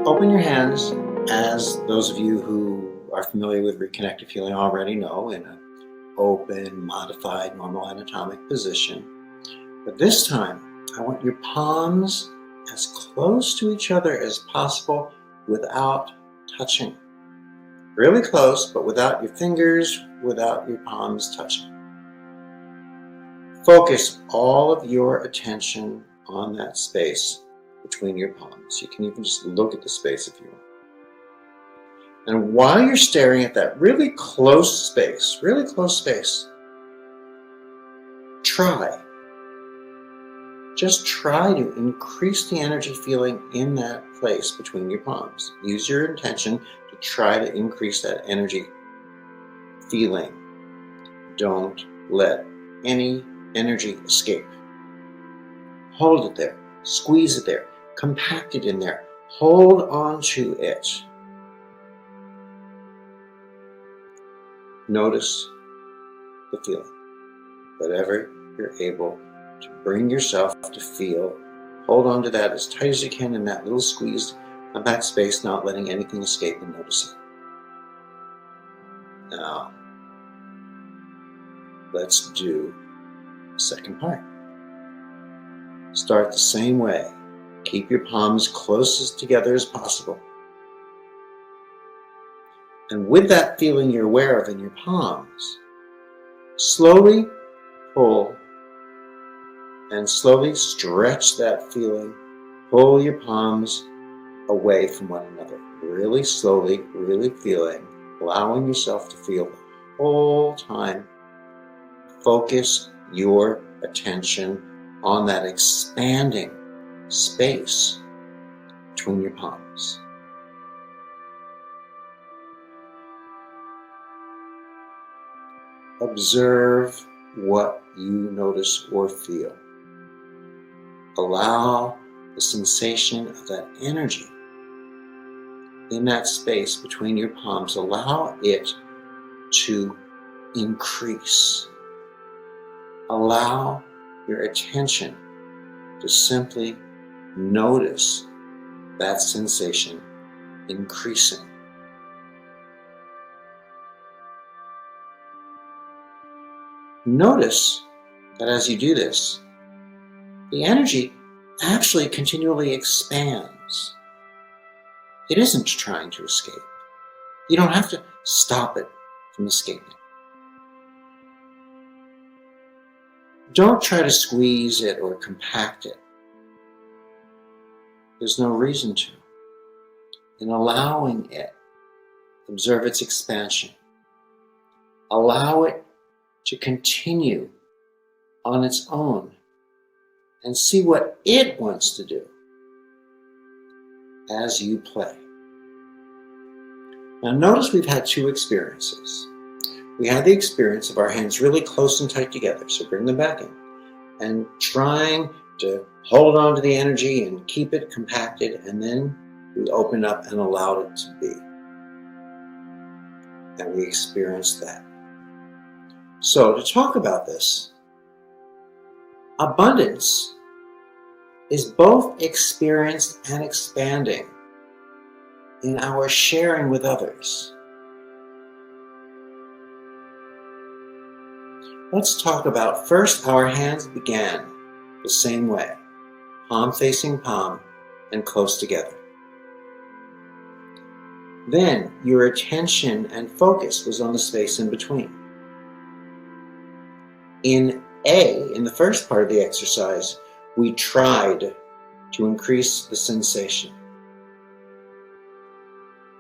Open your hands, as those of you who are familiar with reconnective healing already know, in an open, modified, normal anatomic position. But this time, I want your palms as close to each other as possible without touching. Really close, but without your fingers, without your palms touching. Focus all of your attention on that space between your palms. You can even just look at the space if you want. And while you're staring at that really close space, just try to increase the energy feeling in that place between your palms. Use your intention to try to increase that energy feeling. Don't let any energy escape. Hold it there. Squeeze it there. Compact it in there. Hold on to it. Notice the feeling. Whatever you're able to bring yourself to feel, hold on to that as tight as you can in that little squeeze of that space, not letting anything escape, and noticing. Now, let's do the second part. Start the same way. Keep your palms closest together as possible. And with that feeling you're aware of in your palms, slowly pull and slowly stretch that feeling. Pull your palms away from one another. Really slowly, really feeling, allowing yourself to feel the whole time. Focus your attention on that expanding space between your palms. Observe what you notice or feel. Allow the sensation of that energy in that space between your palms, allow it to increase. Allow your attention to simply notice that sensation increasing. Notice that as you do this, the energy actually continually expands. It isn't trying to escape. You don't have to stop it from escaping. Don't try to squeeze it or compact it. There's no reason to. In allowing it, observe its expansion. Allow it to continue on its own and see what it wants to do as you play. Now notice we've had two experiences. We had the experience of our hands really close and tight together, so bring them back in, and trying to hold on to the energy and keep it compacted, and then we opened up and allowed it to be. And we experienced that. So to talk about this, abundance is both experienced and expanding in our sharing with others. Let's talk about first, our hands began the same way, palm facing palm and close together. Then your attention and focus was on the space in between. In the first part of the exercise, we tried to increase the sensation.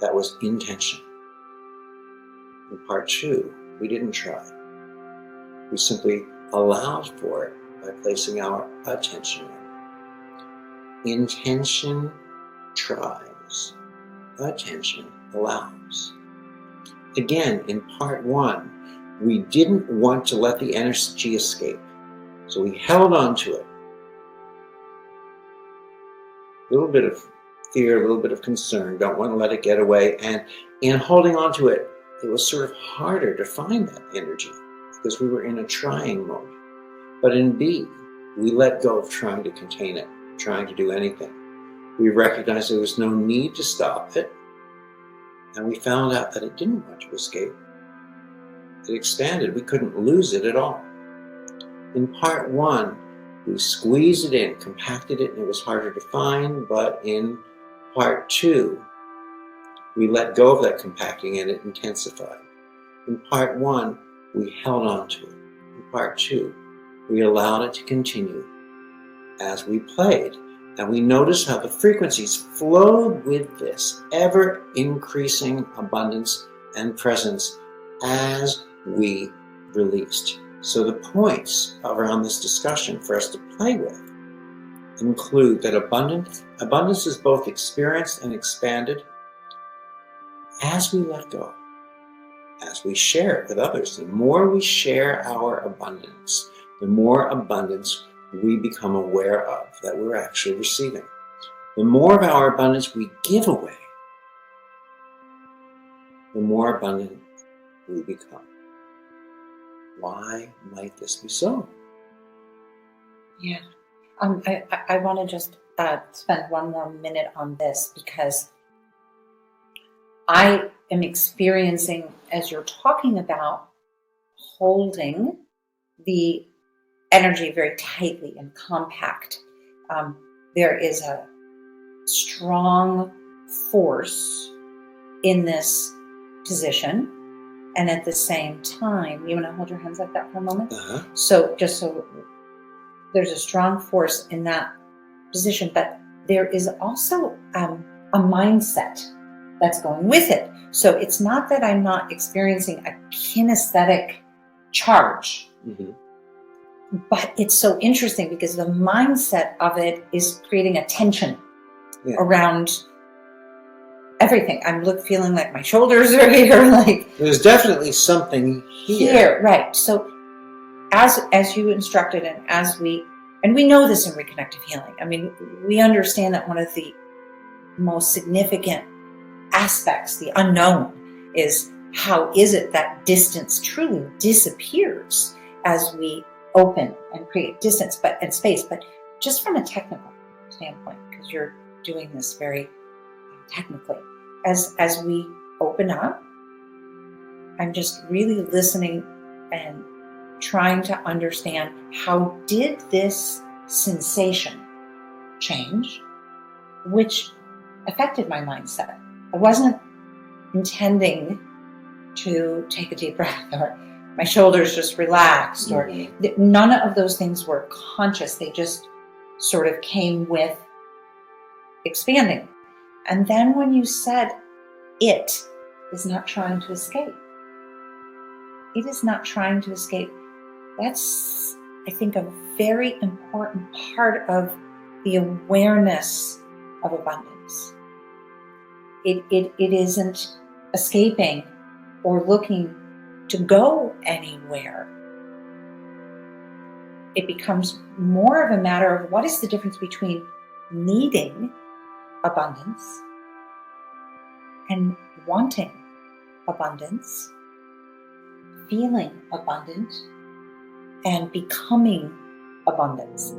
That was intention. In part 2, we didn't try. We simply allowed for it by placing our attention on it. Intention tries. Attention allows. Again, in part 1, we didn't want to let the energy escape, so we held on to it. A little bit of fear, a little bit of concern, don't want to let it get away, and in holding on to it, it was sort of harder to find that energy because we were in a trying mode. But in B, we let go of trying to contain it, trying to do anything. We recognized there was no need to stop it. And we found out that it didn't want to escape. It expanded. We couldn't lose it at all. In part one, we squeezed it in, compacted it, and it was harder to find. But in part two, we let go of that compacting and it intensified. In part one, we held on to it. In part two, we allowed it to continue as we played. And we noticed how the frequencies flowed with this ever increasing abundance and presence as we released. So the points around this discussion for us to play with include that abundance is both experienced and expanded as we let go, as we share it with others. The more we share our abundance, the more abundance we become aware of that we're actually receiving. The more of our abundance we give away, the more abundant we become. Why might this be so? Yeah. I want to just spend one more minute on this, because I am experiencing, as you're talking about, holding the energy very tightly and compact. There is a strong force in this position, and at the same time, you want to hold your hands like that for a moment? Uh-huh. So there's a strong force in that position, but there is also a mindset that's going with it. So it's not that I'm not experiencing a kinesthetic charge, Mm-hmm. but it's so interesting because the mindset of it is creating a tension around everything. I'm feeling like my shoulders are here, like there's definitely something here. Right. So as you instructed, and we know this in reconnective healing. I mean, we understand that one of the most significant aspects, the unknown, is how is it that distance truly disappears as we open and create distance and space, but just from a technical standpoint, because you're doing this very technically. As we open up, I'm just really listening and trying to understand, how did this sensation change, which affected my mindset. I wasn't intending to take a deep breath, or my shoulders just relaxed, or none of those things were conscious. They just sort of came with expanding. And then when you said it is not trying to escape, it is not trying to escape. That's, I think, a very important part of the awareness of abundance. It isn't escaping or looking to go anywhere. It becomes more of a matter of what is the difference between needing abundance and wanting abundance, feeling abundant, and becoming abundance.